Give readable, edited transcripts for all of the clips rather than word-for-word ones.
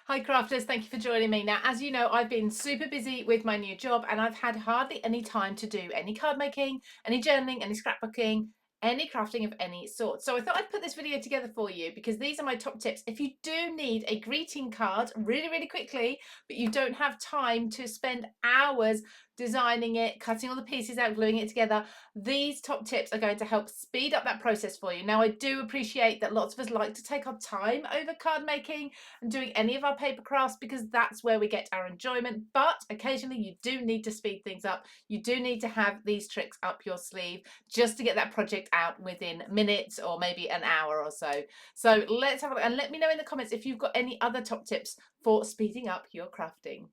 Hi crafters, thank you for joining me. Now, as you know, I've been super busy with my new job and I've had hardly any time to do any card making, any journaling, any scrapbooking, any crafting of any sort. So I thought I'd put this video together for you because these are my top tips. If you do need a greeting card really quickly, but you don't have time to spend hours designing it, cutting all the pieces out, gluing it together, these top tips are going to help speed up that process for you. Now, I do appreciate that lots of us like to take our time over card making and doing any of our paper crafts because that's where we get our enjoyment, but occasionally you do need to speed things up. You do need to have these tricks up your sleeve just to get that project out within minutes or maybe an hour or so. So let's have a look and let me know in the comments if you've got any other top tips for speeding up your crafting.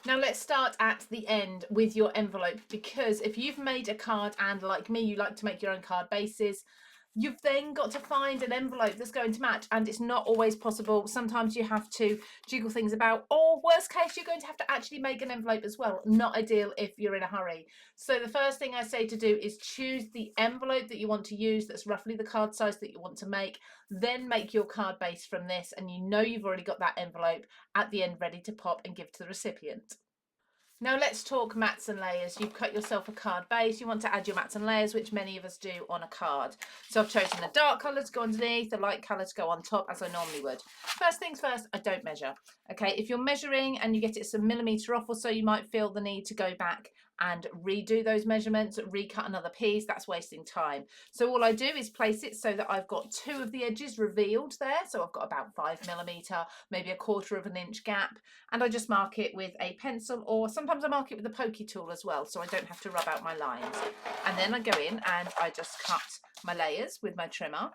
Now let's start at the end with your envelope, because if you've made a card and like me you like to make your own card bases, you've then got to find an envelope that's going to match, and it's not always possible. Sometimes you have to jiggle things about, or worst case you're going to have to actually make an envelope as well. Not ideal if you're in a hurry. So the first thing I say to do is choose the envelope that you want to use that's roughly the card size that you want to make, then make your card base from this, and you know you've already got that envelope at the end ready to pop and give to the recipient. Now let's talk mats and layers. You've cut yourself a card base. You want to add your mats and layers, which many of us do on a card. So I've chosen the dark colour to go underneath, the light colour to go on top, as I normally would. First things first, I don't measure. Okay, if you're measuring and you get it some millimetre off or so, you might feel the need to go back and redo those measurements, recut another piece. That's wasting time. So all I do is place it so that I've got two of the edges revealed there. So I've got about 5mm, maybe a 1/4 of an inch gap, and I just mark it with a pencil, or sometimes I mark it with a pokey tool as well, so I don't have to rub out my lines. And then I go in and I just cut my layers with my trimmer.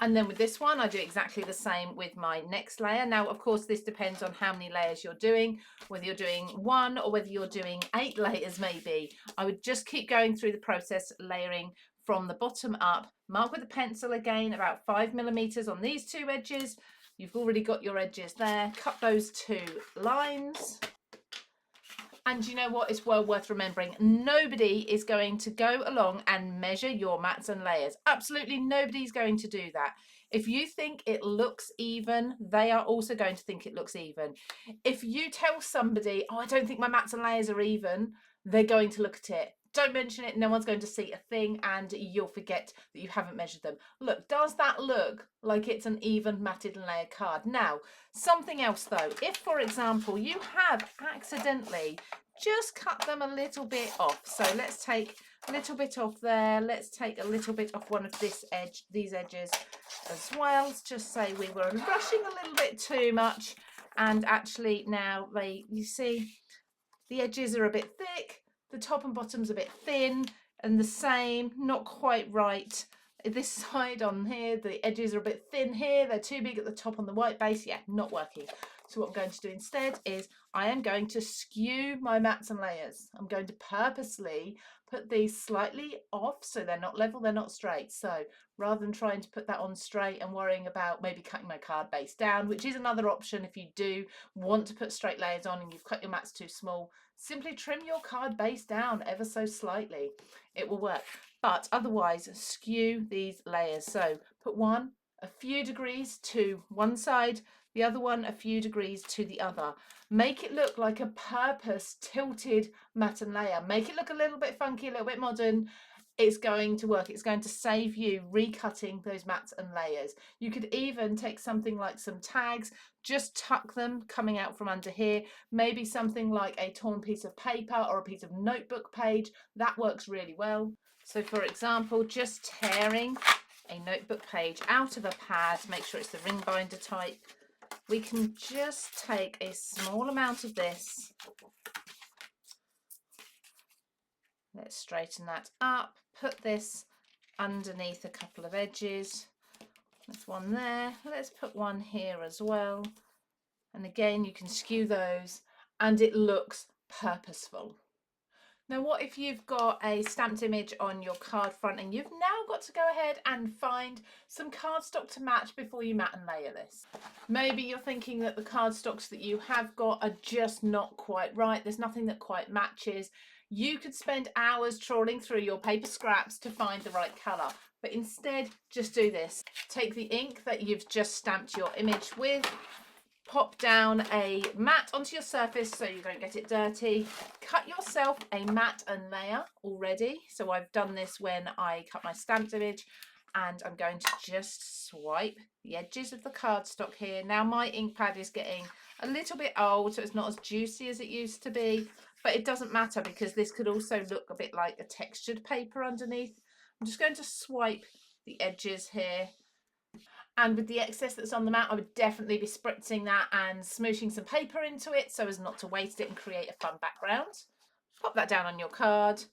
And then with this one, I do exactly the same with my next layer. Now, of course, this depends on how many layers you're doing, whether you're doing one or whether you're doing 8 layers maybe. I would just keep going through the process, layering from the bottom up. Mark with a pencil again, about 5mm on these two edges. You've already got your edges there. Cut those 2 lines. And you know what? It's well worth remembering. Nobody is going to go along and measure your mats and layers. Absolutely nobody's going to do that. If you think it looks even, they are also going to think it looks even. If you tell somebody, oh, I don't think my mats and layers are even, they're going to look at it. Don't mention it, no one's going to see a thing, and you'll forget that you haven't measured them. Look, does that look like it's an even matted and layered card? Now, something else though, if for example you have accidentally just cut them a little bit off, so let's take a little bit off there, let's take a little bit off one of these edges as well. Let's just say we were rushing a little bit too much, and actually now you see the edges are a bit thick, the top and bottom's a bit thin, and the same, not quite right this side on here. The edges are a bit thin here, they're too big at the top on the white base. Yeah, not working. So what I'm going to do instead is I am going to skew my mats and layers. I'm going to purposely put these slightly off so they're not level, they're not straight. So rather than trying to put that on straight and worrying about maybe cutting my card base down, which is another option if you do want to put straight layers on and you've cut your mats too small, simply trim your card base down ever so slightly. It will work. But otherwise, skew these layers. So put one a few degrees to one side, the other one a few degrees to the other. Make it look like a purpose tilted mat and layer. Make it look a little bit funky, a little bit modern. It's going to work. It's going to save you recutting those mats and layers. You could even take something like some tags, just tuck them coming out from under here, maybe something like a torn piece of paper or a piece of notebook page. That works really well. So for example, just tearing a notebook page out of a pad, make sure it's the ring binder type. We can just take a small amount of this. Let's straighten that up, put this underneath a couple of edges. There's one there. Let's put one here as well. And again, you can skew those and it looks purposeful. Now, what if you've got a stamped image on your card front and you've now got to go ahead and find some cardstock to match before you mat and layer this? Maybe you're thinking that the cardstocks that you have got are just not quite right. There's nothing that quite matches. You could spend hours trawling through your paper scraps to find the right colour, but instead just do this. Take the ink that you've just stamped your image with, pop down a mat onto your surface so you don't get it dirty. Cut yourself a mat and layer already. So I've done this when I cut my stamped image, and I'm going to just swipe the edges of the cardstock here. Now my ink pad is getting a little bit old, so it's not as juicy as it used to be, but it doesn't matter because this could also look a bit like a textured paper underneath. I'm just going to swipe the edges here. And with the excess that's on the mat, I would definitely be spritzing that and smooshing some paper into it so as not to waste it and create a fun background. Pop that down on your card,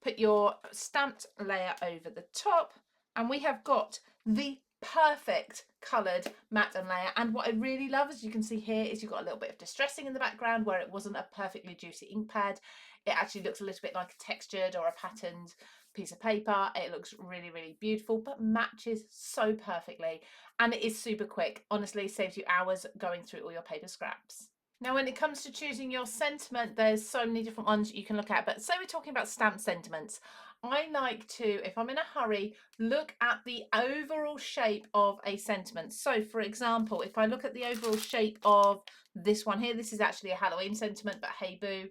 put your stamped layer over the top, and we have got the perfect coloured mat and layer. And what I really love, as you can see here, is you've got a little bit of distressing in the background where it wasn't a perfectly juicy ink pad. It actually looks a little bit like a textured or a patterned piece of paper. It looks really, really beautiful, but matches so perfectly, and it is super quick. Honestly, saves you hours going through all your paper scraps. Now, when it comes to choosing your sentiment, there's so many different ones you can look at, but say we're talking about stamp sentiments, I like to, if I'm in a hurry, look at the overall shape of a sentiment. So for example, if I look at the overall shape of this one here, this is actually a Halloween sentiment, but hey boo,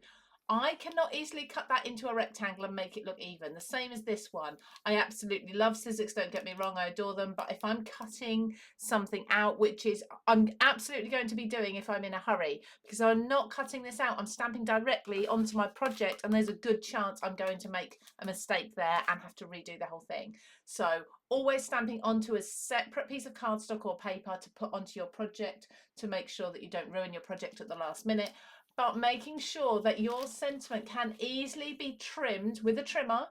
I cannot easily cut that into a rectangle and make it look even. The same as this one. I absolutely love scissors, don't get me wrong, I adore them, but if I'm cutting something out, which is I'm absolutely going to be doing if I'm in a hurry, because I'm not cutting this out, I'm stamping directly onto my project, and there's a good chance I'm going to make a mistake there and have to redo the whole thing. So always stamping onto a separate piece of cardstock or paper to put onto your project to make sure that you don't ruin your project at the last minute, but making sure that your sentiment can easily be trimmed with a trimmer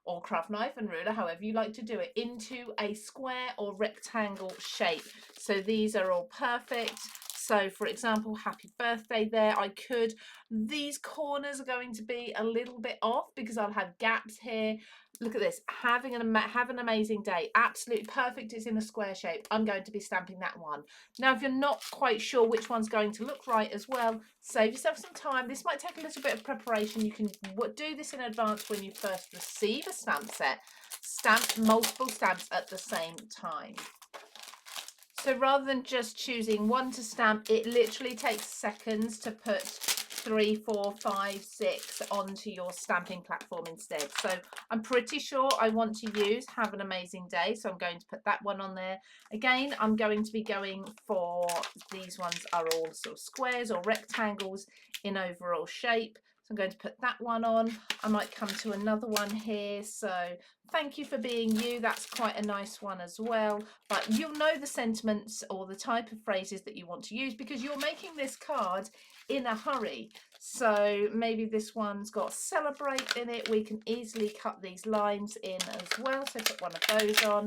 or craft knife and ruler, however you like to do it, into a square or rectangle shape. So these are all perfect. So for example, happy birthday there. These corners are going to be a little bit off because I'll have gaps here. Look at this, have an amazing day. Absolutely perfect, it's in a square shape. I'm going to be stamping that one. Now, if you're not quite sure which one's going to look right as well, save yourself some time. This might take a little bit of preparation. You can do this in advance when you first receive a stamp set. Stamp multiple stamps at the same time. So rather than just choosing one to stamp, it literally takes seconds to put 3, 4, 5, 6 onto your stamping platform instead. So I'm pretty sure I want to use Have an Amazing Day, so I'm going to put that one on there. Again, I'm going to be going for, these ones are all sort of squares or rectangles in overall shape. So I'm going to put that one on. I might come to another one here. So thank you for being you. That's quite a nice one as well. But you'll know the sentiments or the type of phrases that you want to use because you're making this card in a hurry. So maybe this one's got celebrate in it. We can easily cut these lines in as well. So put one of those on.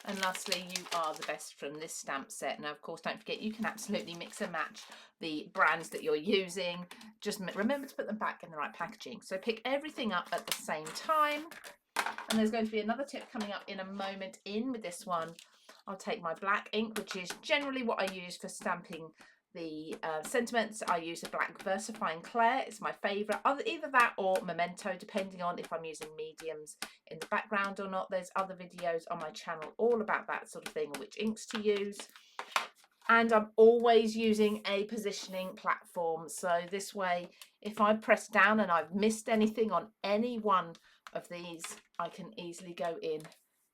And lastly, you are the best from this stamp set. Now, of course, don't forget, you can absolutely mix and match the brands that you're using. Just remember to put them back in the right packaging. So pick everything up at the same time. And there's going to be another tip coming up in a moment with this one. I'll take my black ink, which is generally what I use for stamping the sentiments. I use a black VersaFine Clair. It's my favourite. Either that or Memento, depending on if I'm using mediums in the background or not. There's other videos on my channel all about that sort of thing, which inks to use. And I'm always using a positioning platform. So this way, if I press down and I've missed anything on any one of these, I can easily go in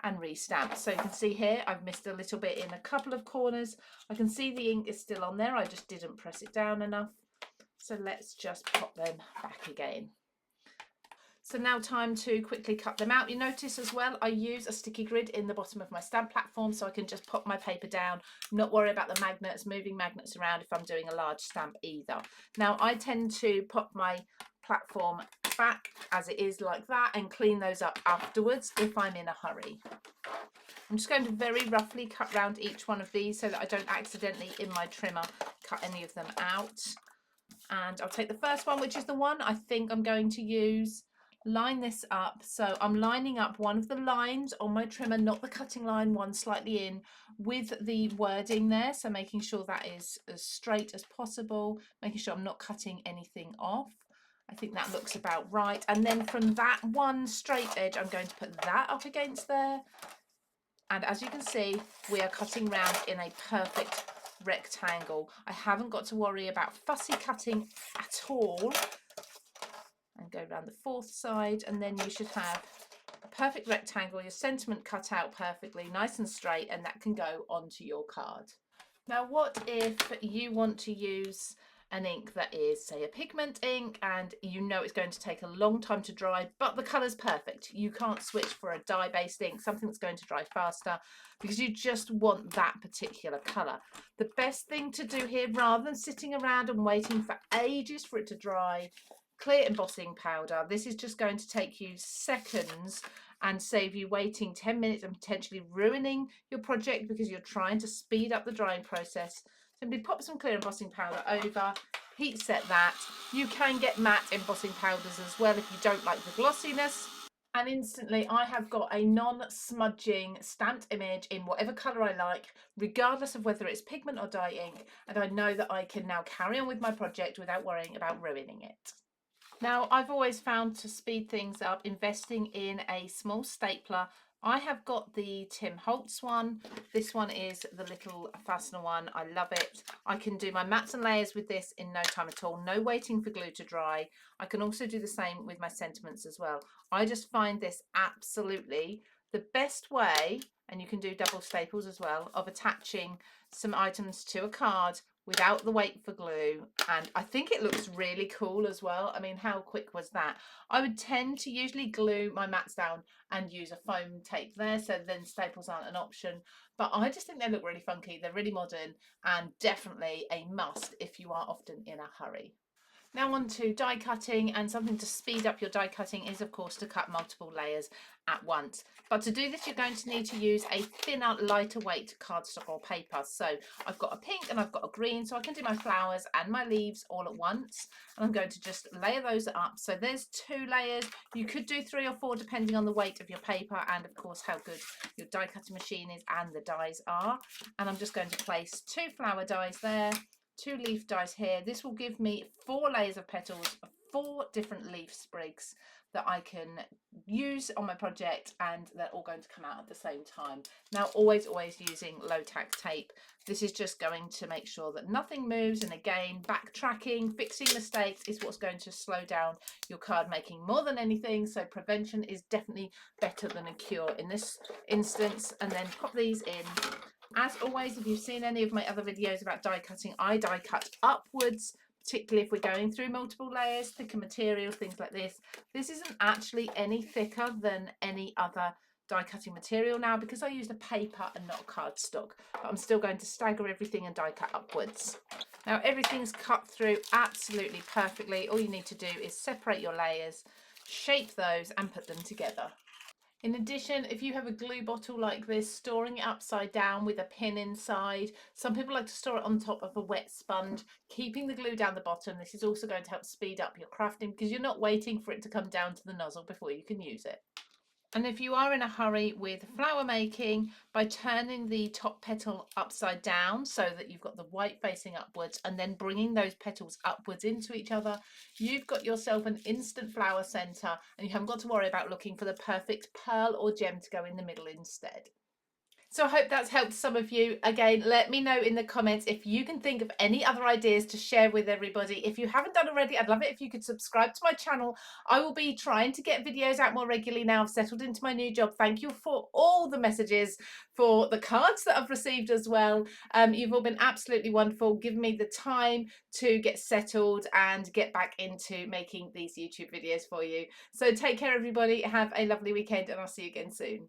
and restamp. So you can see here I've missed a little bit in a couple of corners. I can see the ink is still on there, I just didn't press it down enough. So let's just pop them back again. So now time to quickly cut them out. You notice as well I use a sticky grid in the bottom of my stamp platform so I can just pop my paper down, not worry about the magnets, moving magnets around if I'm doing a large stamp either. Now I tend to pop my platform back as it is like that and clean those up afterwards if I'm in a hurry. I'm just going to very roughly cut round each one of these so that I don't accidentally in my trimmer cut any of them out. And I'll take the first one, which is the one I think I'm going to use. Line this up. So I'm lining up one of the lines on my trimmer, not the cutting line, one slightly in, with the wording there. So making sure that is as straight as possible, making sure I'm not cutting anything off. I think that looks about right. And then from that one straight edge, I'm going to put that up against there. And as you can see, we are cutting round in a perfect rectangle. I haven't got to worry about fussy cutting at all. And go around the fourth side, and then you should have a perfect rectangle, your sentiment cut out perfectly, nice and straight, and that can go onto your card. Now, what if you want to use an ink that is, say, a pigment ink, and you know it's going to take a long time to dry, but the colour's perfect. You can't switch for a dye-based ink, something that's going to dry faster, because you just want that particular colour. The best thing to do here, rather than sitting around and waiting for ages for it to dry, clear embossing powder. This is just going to take you seconds and save you waiting 10 minutes and potentially ruining your project because you're trying to speed up the drying process. Simply pop some clear embossing powder over, heat set that. You can get matte embossing powders as well if you don't like the glossiness. And instantly I have got a non-smudging stamped image in whatever colour I like, regardless of whether it's pigment or dye ink, and I know that I can now carry on with my project without worrying about ruining it. Now, I've always found to speed things up, investing in a small stapler. I have got the Tim Holtz one. This one is the little fastener one. I love it. I can do my mats and layers with this in no time at all. No waiting for glue to dry. I can also do the same with my sentiments as well. I just find this absolutely the best way, and you can do double staples as well, of attaching some items to a card without the wait for glue, and I think it looks really cool as well. I mean, how quick was that? I would tend to usually glue my mats down and use a foam tape there, so then staples aren't an option, but I just think they look really funky. They're really modern and definitely a must if you are often in a hurry. Now on to die cutting, and something to speed up your die cutting is of course to cut multiple layers at once. But to do this you're going to need to use a thinner, lighter weight cardstock or paper. So I've got a pink and I've got a green, so I can do my flowers and my leaves all at once. And I'm going to just layer those up. So there's 2 layers. You could do 3 or 4 depending on the weight of your paper and of course how good your die cutting machine is and the dies are. And I'm just going to place 2 flower dies there, 2 leaf dies here. This will give me 4 layers of petals, 4 different leaf sprigs that I can use on my project, and they're all going to come out at the same time. Now, always using low tack tape. This is just going to make sure that nothing moves, and again, backtracking, fixing mistakes is what's going to slow down your card making more than anything. So prevention is definitely better than a cure in this instance. And then pop these in. As always, if you've seen any of my other videos about die cutting, I die cut upwards, particularly if we're going through multiple layers, thicker material, things like this. This isn't actually any thicker than any other die cutting material now because I used a paper and not cardstock, but I'm still going to stagger everything and die cut upwards. Now everything's cut through absolutely perfectly. All you need to do is separate your layers, shape those and put them together. In addition, if you have a glue bottle like this, storing it upside down with a pin inside. Some people like to store it on top of a wet sponge, keeping the glue down the bottom. This is also going to help speed up your crafting because you're not waiting for it to come down to the nozzle before you can use it. And if you are in a hurry with flower making, by turning the top petal upside down so that you've got the white facing upwards and then bringing those petals upwards into each other, you've got yourself an instant flower centre and you haven't got to worry about looking for the perfect pearl or gem to go in the middle instead. So I hope that's helped some of you. Again, let me know in the comments if you can think of any other ideas to share with everybody. If you haven't done already, I'd love it if you could subscribe to my channel. I will be trying to get videos out more regularly now. I've settled into my new job. Thank you for all the messages, for the cards that I've received as well. You've all been absolutely wonderful, giving me the time to get settled and get back into making these YouTube videos for you. So take care, everybody. Have a lovely weekend and I'll see you again soon.